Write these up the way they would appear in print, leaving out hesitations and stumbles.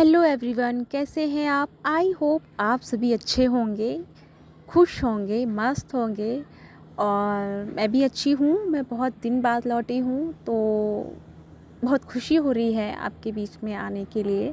Hello everyone, कैसे हैं आप। आई होप आप सभी अच्छे होंगे, खुश होंगे, मस्त होंगे। और मैं भी अच्छी हूँ। मैं बहुत दिन बाद लौटी हूँ तो बहुत खुशी हो रही है आपके बीच में आने के लिए।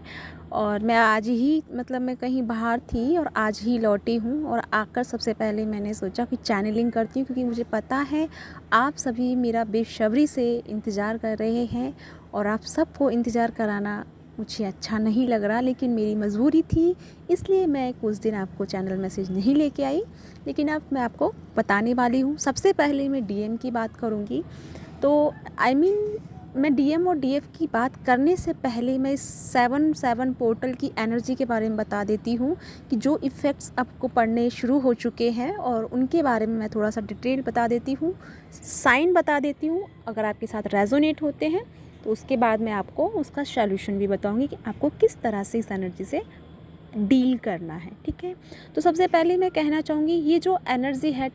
और मैं आज ही मैं कहीं बाहर थी और आज ही लौटी हूँ। और आकर सबसे पहले मैंने सोचा कि चैनलिंग करती हूँ, क्योंकि मुझे पता है आप सभी मेरा बेसब्री से इंतज़ार कर रहे हैं। और आप सबको इंतज़ार कराना मुझे अच्छा नहीं लग रहा, लेकिन मेरी मजबूरी थी, इसलिए मैं कुछ दिन आपको चैनल मैसेज नहीं लेके आई। लेकिन अब मैं आपको बताने वाली हूँ। सबसे पहले मैं डीएम की बात करूँगी। तो मैं डीएम और डीएफ की बात करने से पहले मैं इस 7-7 पोर्टल की एनर्जी के बारे में बता देती हूँ कि जो इफ़ेक्ट्स आपको पढ़ने शुरू हो चुके हैं, और उनके बारे में मैं थोड़ा सा डिटेल बता देती हूँ, साइन बता देती हूँ। अगर आपके साथ रेजोनेट होते हैं तो उसके बाद मैं आपको उसका सॉल्यूशन भी बताऊँगी कि आपको किस तरह से इस एनर्जी से डील करना है। ठीक है, तो सबसे पहले मैं कहना चाहूँगी, ये जो एनर्जी है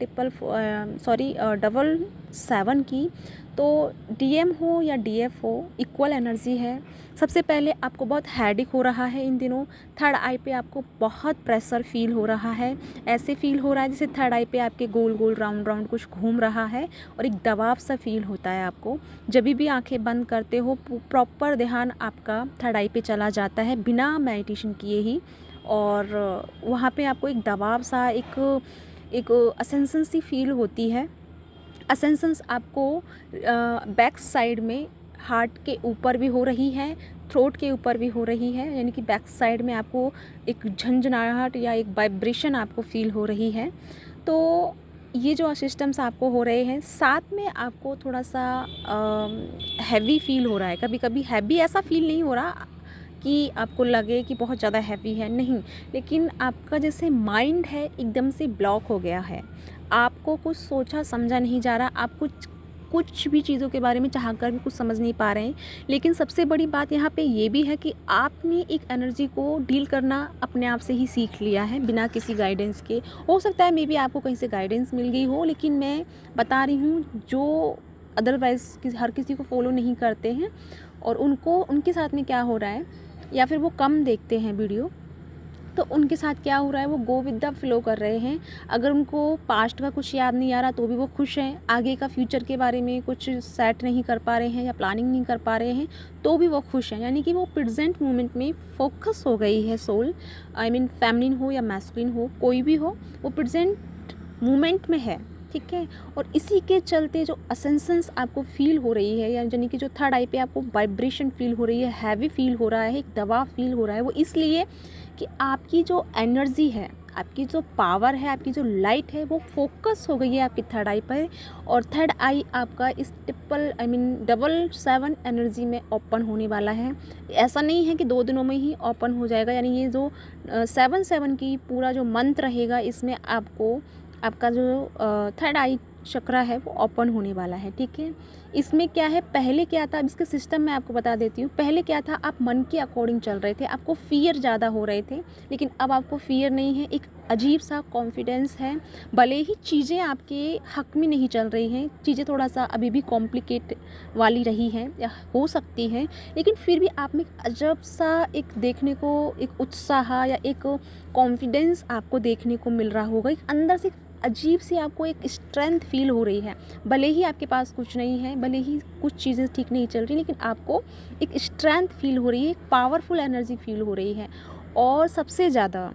डबल 7 की, तो डीएम हो या डीएफ हो, इक्वल एनर्जी है। सबसे पहले आपको बहुत हेडेक हो रहा है इन दिनों। थर्ड आई पे आपको बहुत प्रेशर फील हो रहा है। ऐसे फील हो रहा है जैसे थर्ड आई पे आपके गोल गोल राउंड राउंड कुछ घूम रहा है, और एक दबाव सा फील होता है आपको। जब भी आंखें बंद करते हो, प्रॉपर ध्यान आपका थर्ड आई पे चला जाता है बिना मेडिटेशन किए ही। और वहाँ पे आपको एक दबाव सा, एक असेंशन सी फील होती है। असेंशंस आपको बैक साइड में हार्ट के ऊपर भी हो रही है, थ्रोट के ऊपर भी हो रही है, यानी कि बैक साइड में आपको एक झंझनाहट या एक वाइब्रेशन आपको फील हो रही है। तो ये जो सिस्टम्स आपको हो रहे हैं, साथ में आपको थोड़ा सा हैवी फील हो रहा है। कभी कभी हैवी ऐसा फील नहीं हो रहा कि आपको लगे कि बहुत ज़्यादा हैवी है, नहीं, लेकिन आपका जैसे माइंड है एकदम से ब्लॉक हो गया है। आपको कुछ सोचा समझा नहीं जा रहा, आप कुछ भी चीज़ों के बारे में चाह कर भी कुछ समझ नहीं पा रहे हैं। लेकिन सबसे बड़ी बात यहाँ पे ये भी है कि आपने एक एनर्जी को डील करना अपने आप से ही सीख लिया है, बिना किसी गाइडेंस के। हो सकता है मे बी आपको कहीं से गाइडेंस मिल गई हो, लेकिन मैं बता रही हूँ जो अदरवाइज़ हर किसी को फॉलो नहीं करते हैं, और उनके साथ में क्या हो रहा है, या फिर वो कम देखते हैं वीडियो, तो उनके साथ क्या हो रहा है, वो गो विद द फ्लो कर रहे हैं। अगर उनको पास्ट का कुछ याद नहीं आ रहा तो भी वो खुश हैं। आगे का फ्यूचर के बारे में कुछ सेट नहीं कर पा रहे हैं या प्लानिंग नहीं कर पा रहे हैं तो भी वो खुश हैं। यानी कि वो प्रेजेंट मोमेंट में फोकस हो गई है सोल। फेमिनिन हो या मैस्कुलिन हो, कोई भी हो, वो प्रेजेंट मोमेंट में है। ठीक है, और इसी के चलते जो असेंशंस आपको फील हो रही है, यानी कि जो थर्ड आई पे आपको वाइब्रेशन फील हो रही है, हैवी फील हो रहा है, एक दबाव फील हो रहा है, वो इसलिए कि आपकी जो एनर्जी है, आपकी जो पावर है, आपकी जो लाइट है, वो फोकस हो गई है आपकी थर्ड आई पर। और थर्ड आई आपका इस डबल 7 एनर्जी में ओपन होने वाला है। ऐसा नहीं है कि 2 दिनों में ही ओपन हो जाएगा, यानी ये जो 7-7 की पूरा जो मंथ रहेगा, इसमें आपका जो थर्ड आई चक्रा है वो ओपन होने वाला है। ठीक है, इसमें क्या है, पहले क्या था, इसके सिस्टम में आपको बता देती हूँ। पहले क्या था, आप मन के अकॉर्डिंग चल रहे थे, आपको फियर ज़्यादा हो रहे थे, लेकिन अब आपको फियर नहीं है, एक अजीब सा कॉन्फिडेंस है। भले ही चीज़ें आपके हक में नहीं चल रही हैं, चीज़ें थोड़ा सा अभी भी कॉम्प्लिकेट वाली रही हैं या हो सकती हैं, लेकिन फिर भी आप में अजब सा एक देखने को एक उत्साह या एक कॉन्फिडेंस आपको देखने को मिल रहा होगा। एक अंदर से अजीब सी आपको एक स्ट्रेंथ फील हो रही है। भले ही आपके पास कुछ नहीं है, भले ही कुछ चीज़ें ठीक नहीं चल रही, लेकिन आपको एक स्ट्रेंथ फील हो रही है, एक पावरफुल एनर्जी फील हो रही है। और सबसे ज़्यादा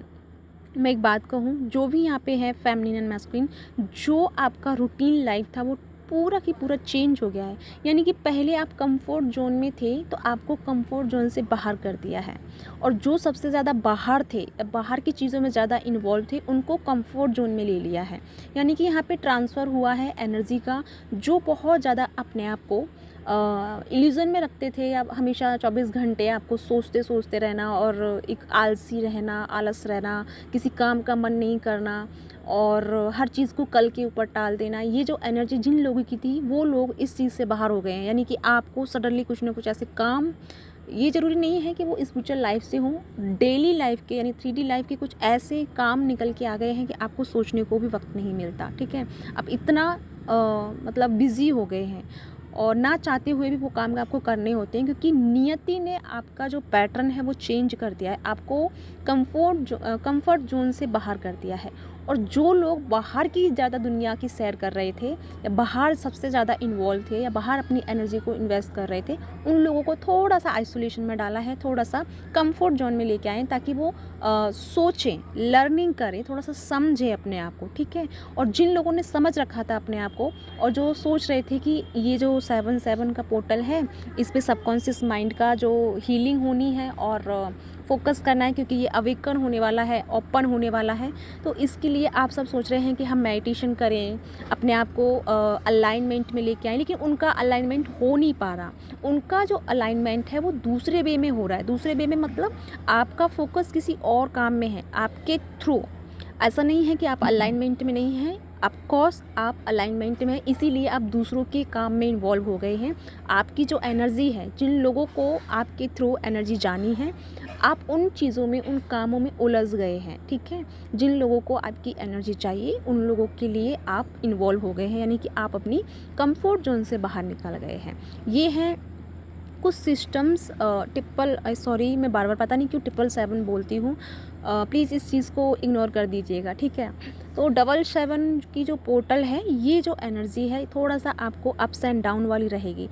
मैं एक बात कहूँ, जो भी यहाँ पे है फेमिनिन एंड मैस्कुलिन, जो आपका रूटीन लाइफ था वो पूरा की पूरा चेंज हो गया है। यानी कि पहले आप कंफर्ट जोन में थे, तो आपको कंफर्ट जोन से बाहर कर दिया है। और जो सबसे ज़्यादा बाहर थे, बाहर की चीज़ों में ज़्यादा इन्वॉल्व थे, उनको कंफर्ट जोन में ले लिया है। यानी कि यहाँ पे ट्रांसफ़र हुआ है एनर्जी का, जो बहुत ज़्यादा अपने आप को इल्यूज़न में रखते थे। आप हमेशा 24 घंटे आपको सोचते सोचते रहना, और एक आलसी रहना, आलस रहना, किसी काम का मन नहीं करना, और हर चीज़ को कल के ऊपर टाल देना। ये जो एनर्जी जिन लोगों की थी, वो लोग इस चीज़ से बाहर हो गए हैं। यानी कि आपको सडनली कुछ ना कुछ ऐसे काम, ये ज़रूरी नहीं है कि वो स्पिरिचुअल लाइफ से हों, डेली लाइफ के यानी 3D लाइफ के कुछ ऐसे काम निकल के आ गए हैं कि आपको सोचने को भी वक्त नहीं मिलता। ठीक है, आप इतना बिज़ी हो गए हैं। और ना चाहते हुए भी वो काम आपको करने होते हैं, क्योंकि नियति ने आपका जो पैटर्न है वो चेंज कर दिया है, आपको कंफर्ट जोन से बाहर कर दिया है। और जो लोग बाहर की ज़्यादा दुनिया की सैर कर रहे थे या बाहर सबसे ज़्यादा इन्वॉल्व थे या बाहर अपनी एनर्जी को इन्वेस्ट कर रहे थे, उन लोगों को थोड़ा सा आइसोलेशन में डाला है, थोड़ा सा कंफर्ट जोन में लेके आए, ताकि वो सोचें, लर्निंग करें, थोड़ा सा समझें अपने आप को, ठीक है। और जिन लोगों ने समझ रखा था अपने आप को और जो सोच रहे थे कि ये जो 7-7 का पोर्टल है, इस पे सबकॉन्शियस माइंड का जो हीलिंग होनी है और फोकस करना है, क्योंकि ये अवेकन होने वाला है, ओपन होने वाला है, तो इसके लिए आप सब सोच रहे हैं कि हम मेडिटेशन करें, अपने आप को अलाइनमेंट में लेके आएँ, लेकिन उनका अलाइनमेंट हो नहीं पा रहा। उनका जो अलाइनमेंट है वो दूसरे वे में हो रहा है। दूसरे वे में मतलब आपका फोकस किसी और काम में है, आपके थ्रू। ऐसा नहीं है कि आप अलाइनमेंट में नहीं हैं, ऑफकोर्स आप अलाइनमेंट में हैं, इसीलिए आप दूसरों के काम में इन्वॉल्व हो गए हैं। आपकी जो एनर्जी है, जिन लोगों को आपके थ्रू एनर्जी जानी है, आप उन चीज़ों में, उन कामों में उलझ गए हैं, ठीक है। जिन लोगों को आपकी एनर्जी चाहिए, उन लोगों के लिए आप इन्वॉल्व हो गए हैं, यानी कि आप अपनी कंफर्ट जोन से बाहर निकल गए हैं। ये हैं कुछ सिस्टम्स। सॉरी, मैं बार बार पता नहीं क्यों 777 बोलती हूँ, प्लीज़ इस चीज़ को इग्नोर कर दीजिएगा, ठीक है। तो 777 की जो पोर्टल है, ये जो एनर्जी है थोड़ा सा आपको अप्स एंड डाउन वाली रहेगी।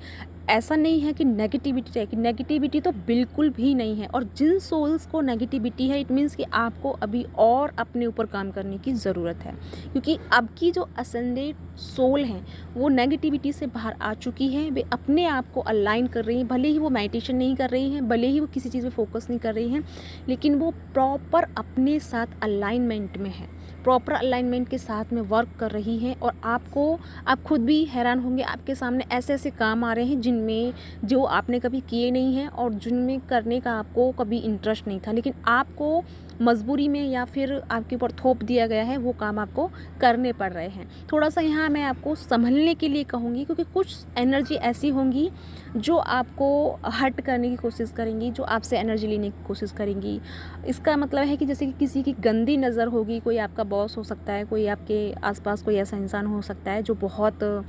ऐसा नहीं है कि नेगेटिविटी रहेगी, नेगेटिविटी तो बिल्कुल भी नहीं है। और जिन सोल्स को नेगेटिविटी है, इट मीन्स कि आपको अभी और अपने ऊपर काम करने की ज़रूरत है, क्योंकि अब की जो असेंडेड सोल हैं वो नेगेटिविटी से बाहर आ चुकी हैं। वे अपने आप को अलाइन कर रही हैं, भले ही वो मेडिटेशन नहीं कर रही हैं, भले ही वो किसी चीज़ पे फोकस नहीं कर रही हैं, लेकिन वो प्रॉपर अपने साथ अलाइनमेंट में है, प्रॉपर अलाइनमेंट के साथ में वर्क कर रही हैं। और आप खुद भी हैरान होंगे, आपके सामने ऐसे ऐसे काम आ रहे हैं जिनमें जो आपने कभी किए नहीं हैं और जिनमें करने का आपको कभी इंटरेस्ट नहीं था, लेकिन आपको मजबूरी में या फिर आपके ऊपर थोप दिया गया है, वो काम आपको करने पड़ रहे हैं। थोड़ा सा यहाँ मैं आपको संभलने के लिए कहूँगी, क्योंकि कुछ एनर्जी ऐसी होंगी जो आपको हर्ट करने की कोशिश करेंगी, जो आपसे एनर्जी लेने की कोशिश करेंगी। इसका मतलब है कि जैसे कि किसी की गंदी नज़र होगी, कोई आपका बॉस हो सकता है, कोई आपके आसपास कोई ऐसा इंसान हो सकता है जो बहुत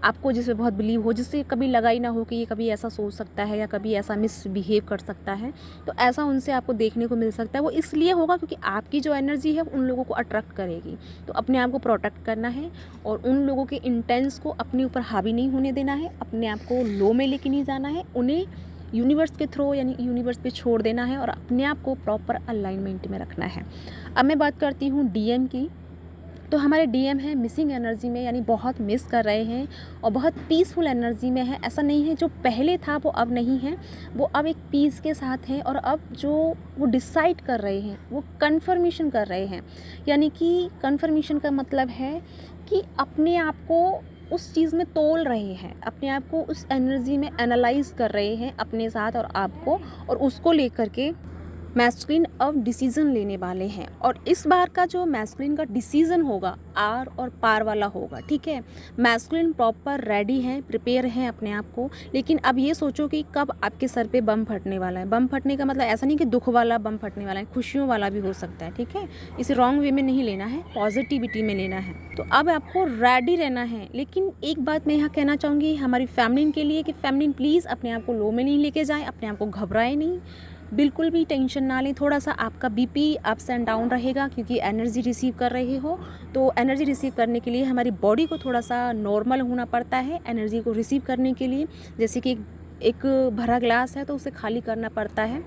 आपको जिस पे बहुत बिलीव हो, जिससे कभी लगा ही ना हो कि ये कभी ऐसा सोच सकता है या कभी ऐसा मिसबिहेव कर सकता है, तो ऐसा उनसे आपको देखने को मिल सकता है। वो इसलिए होगा क्योंकि आपकी जो एनर्जी है उन लोगों को अट्रैक्ट करेगी। तो अपने आप को प्रोटेक्ट करना है और उन लोगों के इंटेंस को अपने ऊपर हावी नहीं होने देना है, अपने आप को लो में लेके नहीं जाना है, उन्हें यूनिवर्स के थ्रू यानी यूनिवर्स पे छोड़ देना है और अपने आप को प्रॉपर अलाइनमेंट में रखना है। अब मैं बात करती हूँ डीएम की। तो हमारे डीएम है मिसिंग एनर्जी में, यानी बहुत मिस कर रहे हैं और बहुत पीसफुल एनर्जी में है। ऐसा नहीं है जो पहले था वो अब नहीं है, वो अब एक पीस के साथ है। और अब जो वो डिसाइड कर रहे हैं, वो कन्फर्मेशन कर रहे हैं, यानी कि कन्फर्मेशन का मतलब है कि अपने आप को उस चीज़ में तोल रहे हैं, अपने आप को उस एनर्जी में एनालाइज कर रहे हैं अपने साथ और आपको, और उसको लेकर के मैस्कुलिन अब डिसीज़न लेने वाले हैं। और इस बार का जो मैस्कुलिन का डिसीज़न होगा आर और पार वाला होगा, ठीक है। मैस्कुलिन प्रॉपर रेडी हैं, प्रिपेयर हैं अपने आप को। लेकिन अब ये सोचो कि कब आपके सर पे बम फटने वाला है। बम फटने का मतलब ऐसा नहीं कि दुख वाला बम फटने वाला है, खुशियों वाला भी हो सकता है, ठीक है। इसे रॉन्ग वे में नहीं लेना है, पॉजिटिविटी में लेना है। तो अब आपको रेडी रहना है। लेकिन एक बात मैं यहाँ कहना चाहूँगी हमारी फैमिली के लिए कि फैमिली प्लीज़ अपने आप को लो में नहीं लेके जाएँ, अपने आप को घबराएं नहीं, बिल्कुल भी टेंशन ना लें। थोड़ा सा आपका बीपी अप्स एंड डाउन रहेगा क्योंकि एनर्जी रिसीव कर रहे हो। तो एनर्जी रिसीव करने के लिए हमारी बॉडी को थोड़ा सा नॉर्मल होना पड़ता है एनर्जी को रिसीव करने के लिए। जैसे कि एक भरा ग्लास है तो उसे खाली करना पड़ता है,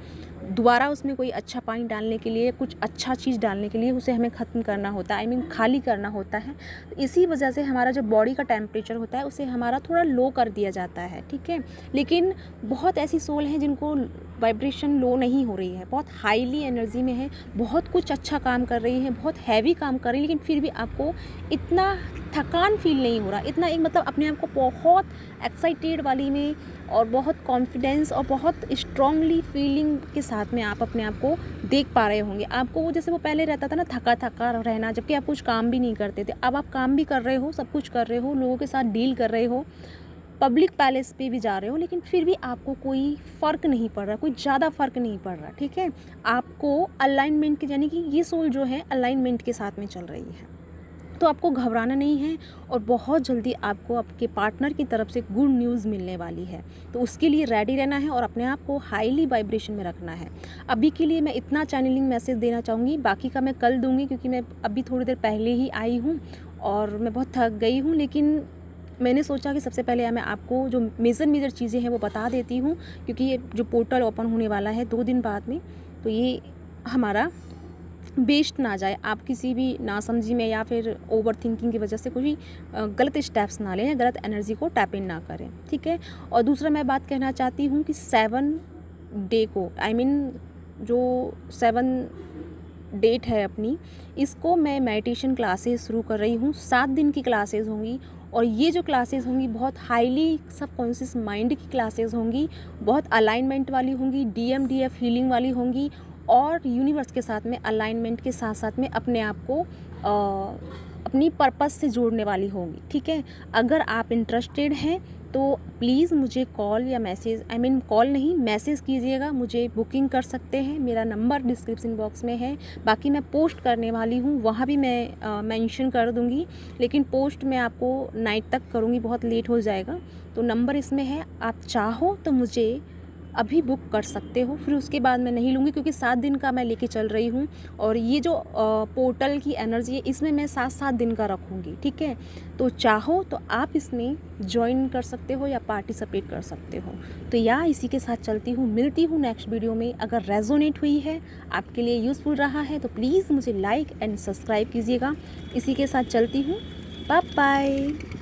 दोबारा उसमें कोई अच्छा पानी डालने के लिए, कुछ अच्छा चीज़ डालने के लिए उसे हमें ख़त्म करना होता है, खाली करना होता है। तो इसी वजह से हमारा जो बॉडी का टेम्परेचर होता है उसे हमारा थोड़ा लो कर दिया जाता है, ठीक है। लेकिन बहुत ऐसी सोल हैं जिनको वाइब्रेशन लो नहीं हो रही है, बहुत हाईली एनर्जी में है, बहुत कुछ अच्छा काम कर रही है, बहुत हैवी काम कर रही है, लेकिन फिर भी आपको इतना थकान फील नहीं हो रहा, इतना एक मतलब अपने आप को बहुत एक्साइटेड वाली में और बहुत कॉन्फिडेंस और बहुत स्ट्रांगली फीलिंग के साथ में आप अपने आप को देख पा रहे होंगे। आपको वो जैसे वो पहले रहता था ना, थका थका रहना, जबकि आप कुछ काम भी नहीं करते थे। अब आप काम भी कर रहे हो, सब कुछ कर रहे हो, लोगों के साथ डील कर रहे हो, पब्लिक पैलेस पे भी जा रहे हो, लेकिन फिर भी आपको कोई फ़र्क नहीं पड़ रहा, कोई ज़्यादा फ़र्क नहीं पड़ रहा, ठीक है। आपको अलाइनमेंट के, यानी कि ये सोल जो है अलाइनमेंट के साथ में चल रही है। तो आपको घबराना नहीं है और बहुत जल्दी आपको आपके पार्टनर की तरफ से गुड न्यूज़ मिलने वाली है। तो उसके लिए रेडी रहना है और अपने आप को हाईली वाइब्रेशन में रखना है। अभी के लिए मैं इतना चैनलिंग मैसेज देना चाहूँगी, बाकी का मैं कल दूँगी क्योंकि मैं अभी थोड़ी देर पहले ही आई हूँ और मैं बहुत थक गई हूँ। लेकिन मैंने सोचा कि सबसे पहले मैं आपको जो मेजर चीज़ें हैं वो बता देती हूँ, क्योंकि ये जो पोर्टल ओपन होने वाला है 2 दिन बाद में, तो ये हमारा वेस्ट ना जाए, आप किसी भी नासमझी में या फिर ओवर थिंकिंग की वजह से कोई गलत स्टेप्स ना लें या गलत एनर्जी को टैप इन ना करें, ठीक है। और दूसरा मैं बात कहना चाहती हूँ कि 7 डे को जो 7 डेट है अपनी, इसको मैं मेडिटेशन क्लासेस शुरू कर रही हूँ। 7 दिन की क्लासेस होंगी और ये जो क्लासेस होंगी बहुत हाईली सबकॉन्शियस माइंड की क्लासेस होंगी, बहुत अलाइनमेंट वाली होंगी, DMDF हीलिंग वाली होंगी और यूनिवर्स के साथ में अलाइनमेंट के साथ साथ में अपने आप को अपनी पर्पस से जोड़ने वाली होंगी, ठीक है। अगर आप इंटरेस्टेड हैं तो प्लीज़ मुझे कॉल या मैसेज कॉल नहीं मैसेज कीजिएगा, मुझे बुकिंग कर सकते हैं। मेरा नंबर डिस्क्रिप्शन बॉक्स में है, बाकी मैं पोस्ट करने वाली हूँ, वहाँ भी मैं मेंशन कर दूँगी, लेकिन पोस्ट मैं आपको नाइट तक करूँगी, बहुत लेट हो जाएगा। तो नंबर इसमें है, आप चाहो तो मुझे अभी बुक कर सकते हो, फिर उसके बाद मैं नहीं लूँगी क्योंकि 7 दिन का मैं लेके चल रही हूँ और ये जो पोर्टल की एनर्जी है इसमें मैं 7-7 दिन का रखूँगी, ठीक है। तो चाहो तो आप इसमें ज्वाइन कर सकते हो या पार्टिसिपेट कर सकते हो। तो या इसी के साथ चलती हूँ, मिलती हूँ नेक्स्ट वीडियो में। अगर रेजोनेट हुई है, आपके लिए यूज़फुल रहा है तो प्लीज़ मुझे लाइक एंड सब्सक्राइब कीजिएगा। इसी के साथ चलती हूँ, बाय बाय।